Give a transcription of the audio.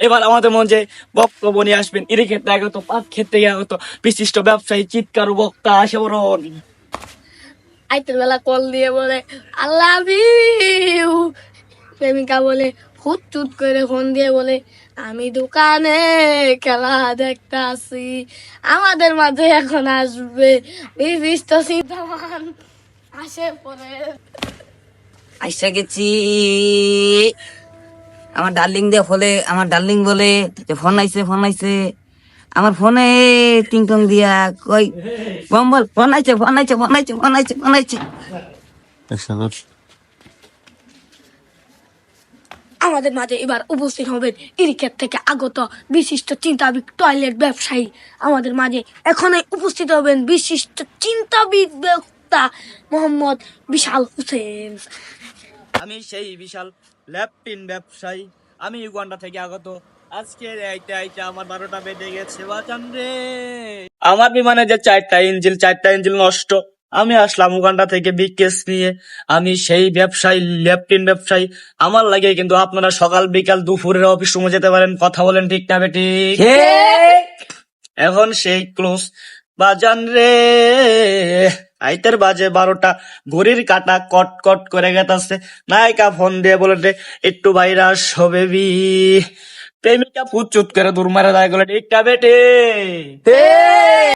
এবার আমাদের মঞ্চে বক্তব্য নিয়ে আসবেন ইরিক্ষেত্রে আগত, পাট ক্ষেত্রে আগত বিশিষ্ট ব্যবসায়ী, চিৎকার বক্তা আসে বরণ। আইতের বেলা কল দিয়ে বলে আই লাভ ইউ, প্রেমিকা বলে হুট চুট করে ফোন দিয়ে বলে আমি দোকানে খেলা দেখতে আসি। আমাদের মাঝে এখন আসবে বিশিষ্ট সিদ্ধামান, আসে পরে আইসা গেছি। আমার ডার্লিং দিয়ে ফলে, আমার ডার্লিং বলে যে ফোন আইছে আমার ফোনে টিং টং দিয়া কই বল ফোন আইছে। আমাদের মাঝে এবার উপস্থিত হবেন ইরিকেট থেকে আগত বিশিষ্ট চিন্তাবিদ টয়লেট ব্যবসায়ী। আমাদের মাঝে এখনই উপস্থিত হবেন বিশিষ্ট চিন্তাবিদ বক্তা মোহাম্মদ বিশাল হোসেন। আমি সেই বিশাল ল্যাপটিন ব্যবসায়ী, আমি ইউগান্ডা থেকে আগত। আজকে আইতে আমার 12টা বেজে গেছে বাজান রে। আমার বিমানে যে 4টা ইঞ্জিন নষ্ট। আমি আসলাম উগান্ডা থেকে বিকেস নিয়ে। আমি সেই ব্যবসায়ী, ল্যাপটিন ব্যবসায়ী। আমার লাগে কিন্তু আপনারা সকাল বিকাল দুপুরের অফিস রুমে যেতে পারেন। কথা বলেন ঠিক না বেটি? এখন সেই ক্লোজ বাজান রে। আইতের বাজে 12টা, ঘড়ির কাটা কট কট করে গেতাছে। নায়িকা ফোন দিয়ে বলে রে একটু বাইরে আসো বেবি। প্রেমিকা ফুচুত করে দূর মারা যায়, ঠিক না বেটে?